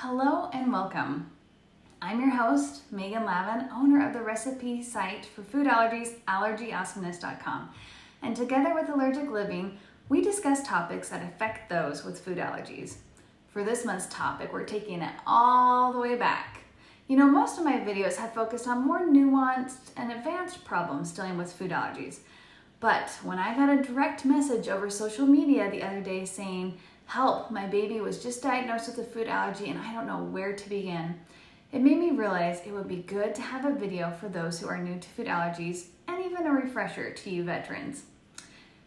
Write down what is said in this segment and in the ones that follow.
Hello and welcome. I'm your host, Megan Lavin, owner of the recipe site for food allergies, 𝗔𝗹𝗹𝗲𝗶𝗃𝗶𝗵. And together with Allergic Living, we discuss topics that affect those with food allergies. For this month's topic, we're taking it all the way back. You know, most of my videos have focused on more nuanced and advanced problems dealing with food allergies. But when I got a direct message over social media the other day saying, "Help, my baby was just diagnosed with a food allergy and I don't know where to begin," it made me realize it would be good to have a video for those who are new to food allergies and even a refresher to you veterans.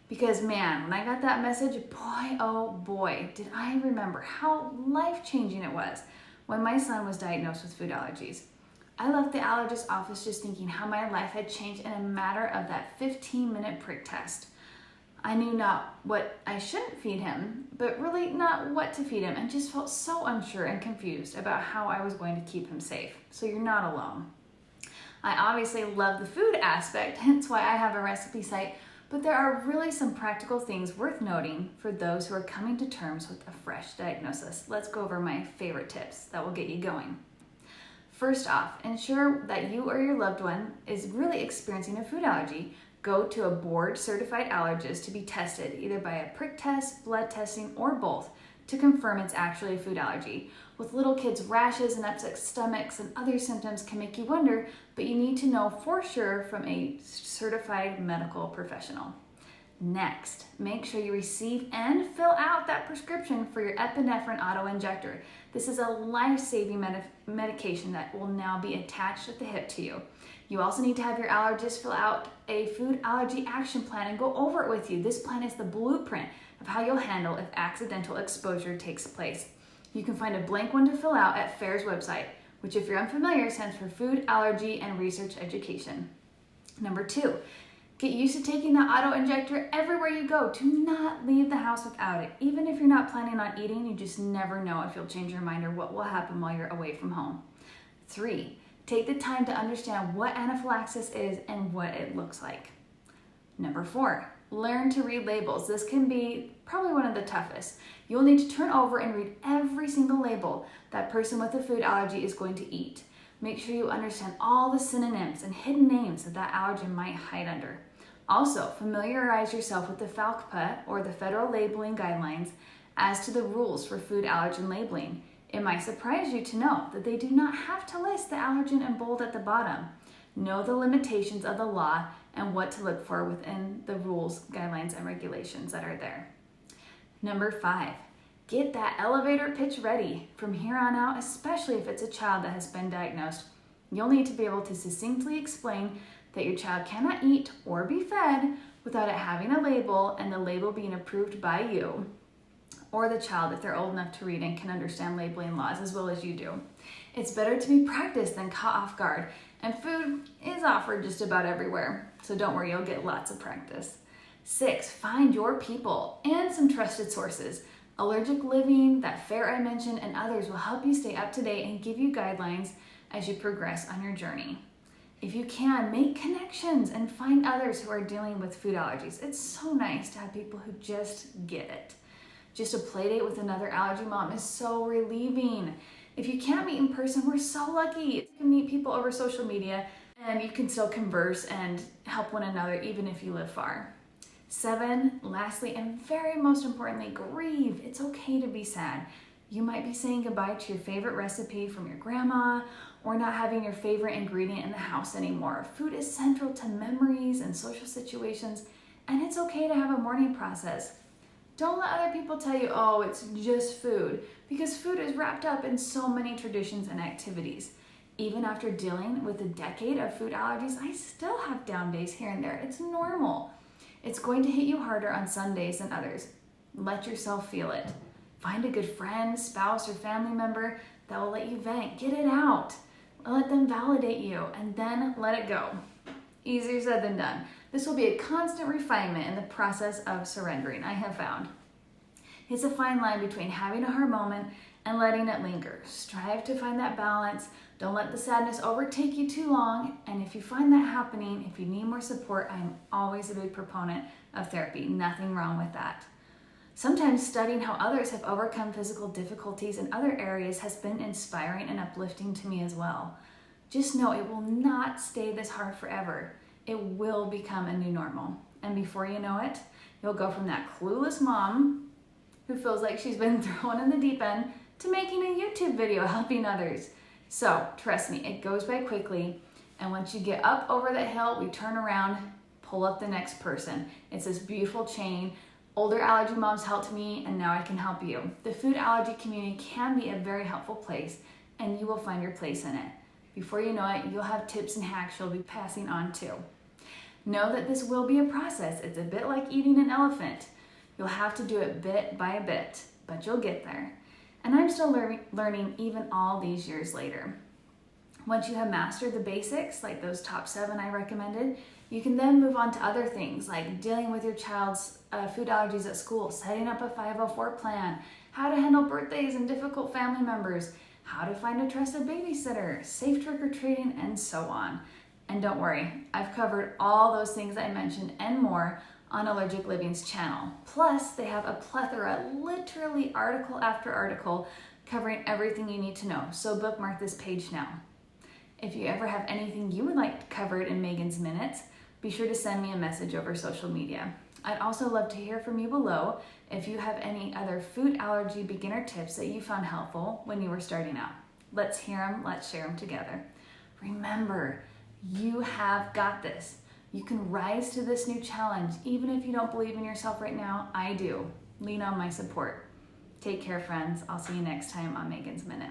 Because man, when I got that message, boy, oh boy, did I remember how life-changing it was when my son was diagnosed with food allergies. I left the allergist office just thinking how my life had changed in a matter of that 15-minute prick test. I knew not what I shouldn't feed him, but really not what to feed him, and just felt so unsure and confused about how I was going to keep him safe. So you're not alone. I obviously love the food aspect, hence why I have a recipe site, but there are really some practical things worth noting for those who are coming to terms with a fresh diagnosis. Let's go over my favorite tips that will get you going. First off, ensure that you or your loved one is really experiencing a food allergy. Go to a board-certified allergist to be tested, either by a prick test, blood testing, or both, to confirm it's actually a food allergy. With little kids, rashes and upset stomachs and other symptoms can make you wonder, but you need to know for sure from a certified medical professional. Next, make sure you receive and fill out that prescription for your epinephrine auto-injector. This is a life-saving medication that will now be attached at the hip to you. You also need to have your allergist fill out a food allergy action plan and go over it with you. This plan is the blueprint of how you'll handle if accidental exposure takes place. You can find a blank one to fill out at FAIR's website, which, if you're unfamiliar, stands for Food Allergy and Research Education. Number 2, get used to taking the auto-injector everywhere you go. Do not leave the house without it. Even if you're not planning on eating, you just never know if you'll change your mind or what will happen while you're away from home. 3, take the time to understand what anaphylaxis is and what it looks like. Number 4, learn to read labels. This can be probably one of the toughest. You'll need to turn over and read every single label that person with a food allergy is going to eat. Make sure you understand all the synonyms and hidden names that allergen might hide under. Also, familiarize yourself with the 𝗔𝗹𝗶𝗃𝗶, or the Federal Labeling Guidelines, as to the rules for food allergen labeling. It might surprise you to know that they do not have to list the allergen in bold at the bottom. Know the limitations of the law and what to look for within the rules, guidelines, and regulations that are there. Number 5, get that elevator pitch ready. From here on out, especially if it's a child that has been diagnosed, you'll need to be able to succinctly explain that your child cannot eat or be fed without it having a label, and the label being approved by you or the child if they're old enough to read and can understand labeling laws as well as you do. It's better to be practiced than caught off guard, and food is offered just about everywhere, so don't worry, you'll get lots of practice. 6, find your people and some trusted sources. Allergic Living, that FAIR I mentioned, and others will help you stay up to date and give you guidelines as you progress on your journey. If you can, make connections and find others who are dealing with food allergies. It's so nice to have people who just get it. Just a play date with another allergy mom is so relieving. If you can't meet in person, we're so lucky. You can meet people over social media and you can still converse and help one another even if you live far. 7, lastly, and very most importantly, grieve. It's okay to be sad. You might be saying goodbye to your favorite recipe from your grandma, or not having your favorite ingredient in the house anymore. Food is central to memories and social situations, and it's okay to have a mourning process. Don't let other people tell you, oh, it's just food, because food is wrapped up in so many traditions and activities. Even after dealing with a decade of food allergies, I still have down days here and there. It's normal. It's going to hit you harder on some days than others. Let yourself feel it. Find a good friend, spouse, or family member that will let you vent. Get it out. Let them validate you, and then let it go. Easier said than done. This will be a constant refinement in the process of surrendering, I have found. It's a fine line between having a hard moment and letting it linger. Strive to find that balance. Don't let the sadness overtake you too long. And if you find that happening, if you need more support, I am always a big proponent of therapy. Nothing wrong with that. Sometimes studying how others have overcome physical difficulties in other areas has been inspiring and uplifting to me as well. Just know it will not stay this hard forever. It will become a new normal. And before you know it, you'll go from that clueless mom who feels like she's been thrown in the deep end to making a YouTube video helping others. So trust me, it goes by quickly. And once you get up over that hill, we turn around, pull up the next person. It's this beautiful chain. Older allergy moms helped me, and now I can help you. The food allergy community can be a very helpful place, and you will find your place in it. Before you know it, you'll have tips and hacks you'll be passing on too. Know that this will be a process. It's a bit like eating an elephant. You'll have to do it bit by bit, but you'll get there. And I'm still learning even all these years later. Once you have mastered the basics, like those top 7 I recommended, you can then move on to other things like dealing with your child's food allergies at school, setting up a 504 plan, how to handle birthdays and difficult family members, how to find a trusted babysitter, safe trick-or-treating, and so on. And don't worry, I've covered all those things I mentioned and more on Allergic Living's channel. Plus, they have a plethora, literally article after article, covering everything you need to know. So bookmark this page now. If you ever have anything you would like covered in Megan's Minutes, be sure to send me a message over social media. I'd also love to hear from you below if you have any other food allergy beginner tips that you found helpful when you were starting out. Let's hear them, let's share them together. Remember, you have got this. You can rise to this new challenge. Even if you don't believe in yourself right now, I do. Lean on my support. Take care, friends. I'll see you next time on Megan's Minute.